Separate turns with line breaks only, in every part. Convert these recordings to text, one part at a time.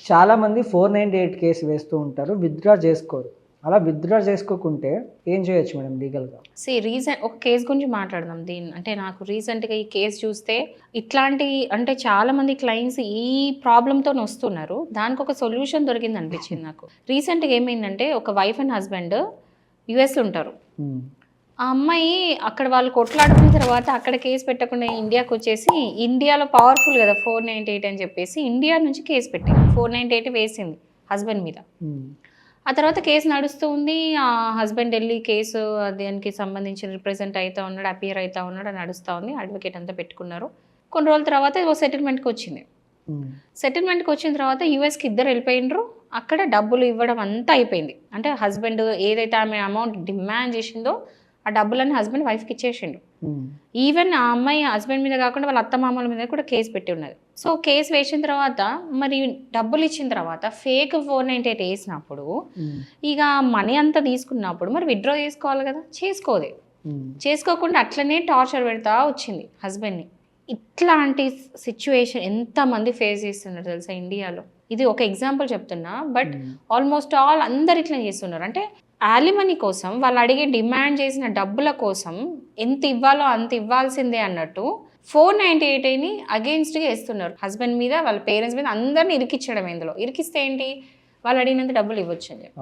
చాలామంది 498 కేసు వేస్తూ ఉంటారు, విత్‌డ్రా చేసుకోరు. అలా విత్‌డ్రా చేసుకోకుంటే ఏం చేయొచ్చు మేడం లీగల్‌గా?
ఒక కేస్ గురించి మాట్లాడదాం. అంటే నాకు రీసెంట్‌గా ఈ కేస్ చూస్తే ఇట్లాంటి అంటే చాలామంది క్లయింట్స్ ఈ ప్రాబ్లమ్‌తోని వస్తున్నారు. దానికొక సొల్యూషన్ దొరికిందనిపించింది నాకు. రీసెంట్‌గా ఏమైందంటే ఒక వైఫ్ అండ్ హస్బెండ్ యూఎస్‌లో ఉంటారు. ఆ అమ్మాయి అక్కడ వాళ్ళు కొట్లాడుకున్న తర్వాత అక్కడ కేసు పెట్టకుండా ఇండియాకొచ్చేసి, ఇండియాలో పవర్‌ఫుల్ గదా! 498 అని చెప్పేసి ఇండియా నుంచి కేసు పెట్టింది. 498 వేసింది హస్బెండ్ మీద. ఆ తర్వాత కేసు నడుస్తూ ఉంది. ఆ హస్బెండ్ ఎళ్లి కేసు దానికి సంబంధించి రిప్రజెంట్ అయితా ఉన్నాడు, అపియర్ అయితా ఉన్నాడు, నడుస్తా ఉంది. అడ్వకేట్ అంతా పెట్టుకున్నారు. కొన్ని రోజుల తర్వాత ఓ సెటిల్మెంట్‌కొచ్చింది. సెటిల్మెంట్‌కొచ్చిన తర్వాత యూఎస్‌కి ఇద్దరు వెళ్ళిపోయిండ్రు. అక్కడ డబ్బులు ఇవ్వడం అంతా అయిపోయింది. అంటే హస్బెండ్ ఏదైతే ఆమె అమౌంట్ డిమాండ్ చేసిందో ఆ డబ్బులన్నీ హస్బెండ్ వైఫ్‌కి ఇచ్చేసిండు. ఈవెన్ ఆ అమ్మాయి హస్బెండ్ మీద కాకుండా వాళ్ళ అత్తమామల మీద కూడా కేసు పెట్టి ఉన్నది. సో కేసు వేసిన తర్వాత మరి డబ్బులు ఇచ్చిన తర్వాత ఫేక్ 498 వేసినప్పుడు ఇక మనీ అంతా తీసుకున్నప్పుడు మరి విత్‌డ్రా చేసుకోవాలి కదా, చేసుకోకుండా అట్లనే టార్చర్ పెడతా వచ్చింది హస్బెండ్ని. ఇట్లాంటి సిచ్యువేషన్ ఎంతమంది ఫేస్ చేస్తున్నారు తెలుసా ఇండియాలో. ఇది ఒక ఎగ్జాంపుల్ చెప్తున్నా, బట్ ఆల్మోస్ట్ ఆల్ అందరు ఇట్లా చేస్తున్నారు. అంటే యాలిమనీ కోసం వాళ్ళు అడిగే డిమాండ్ చేసిన డబ్బుల కోసం ఎంత ఇవ్వాలో అంత ఇవ్వాల్సిందే అన్నట్టు 498ని అగెయిన్స్ట్గా వేస్తున్నారు హస్బెండ్ మీద, వాళ్ళ పేరెంట్స్ మీద, అందరిని ఇరికిచ్చడం. ఇందులో ఇరికిస్తే ఏంటి, వాళ్ళు అడిగినంత డబ్బులు ఇవ్వచ్చు అని చెప్పి.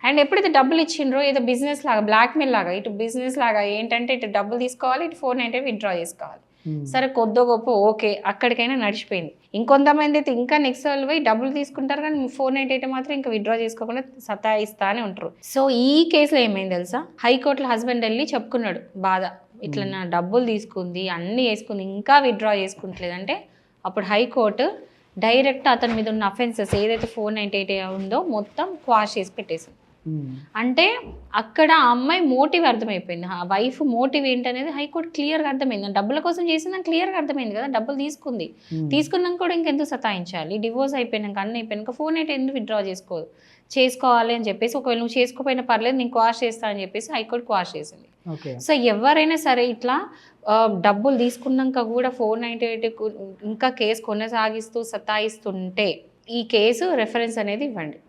అండ్ ఎప్పుడైతే డబ్బులు ఇచ్చిండ్రో ఏదో బిజినెస్ లాగా, బ్లాక్మెయిల్ లాగా, ఇటు బిజినెస్ లాగా ఏంటంటే ఇటు డబ్బులు తీసుకోవాలి, ఇటు 498 విత్‌డ్రా చేసుకోవాలి. సరే కొద్దో గొప్ప ఓకే, అక్కడికైనా నడిచిపోయింది. ఇంకొంతమంది అయితే ఇంకా నెక్స్ట్ లెవెల్ పోయి డబ్బులు తీసుకుంటారు, కానీ 498 మాత్రం ఇంకా విత్‌డ్రా చేసుకోకుండా సతాయిస్తానే ఉంటారు. సో ఈ కేసులో ఏమైంది తెలుసా, హైకోర్టులో హస్బెండ్ వెళ్ళి చెప్పుకున్నాడు బాధ, ఇట్లా నా డబ్బులు తీసుకుంది, అన్నీ వేసుకుంది, ఇంకా విత్‌డ్రా చేసుకుంటలేదంటే అప్పుడు హైకోర్టు డైరెక్ట్ అతని మీద ఉన్న అఫెన్సెస్ ఏదైతే 498 ఉందో మొత్తం క్వాష్ చేసి పెట్టేసింది. అంటే అక్కడ ఆ అమ్మాయి మోటివ్ అర్థమైపోయింది, ఆ వైఫ్ మోటివ్ ఏంటనేది హైకోర్టు క్లియర్గా అర్థమైంది. డబ్బుల కోసం చేసిందని క్లియర్గా అర్థమైంది కదా, డబ్బులు తీసుకున్నాక కూడా ఇంకెందుకు సతాయించాలి, డివోర్స్ అయిపోయినాక అన్నీ అయిపోయినాక 498 ఎందుకు విత్‌డ్రా చేసుకోవాలి అని చెప్పేసి, ఒకవేళ నువ్వు చేసుకోకపోయినా పర్లేదు నేను క్వాష్ చేస్తా అని చెప్పేసి హైకోర్టు క్వాష్ చేసింది. సో ఎవరైనా సరే ఇట్లా డబ్బులు తీసుకున్నాక కూడా 498 ఇంకా కేసు కొనసాగిస్తూ సతాయిస్తుంటే ఈ కేసు రెఫరెన్స్ అనేది ఇవ్వండి.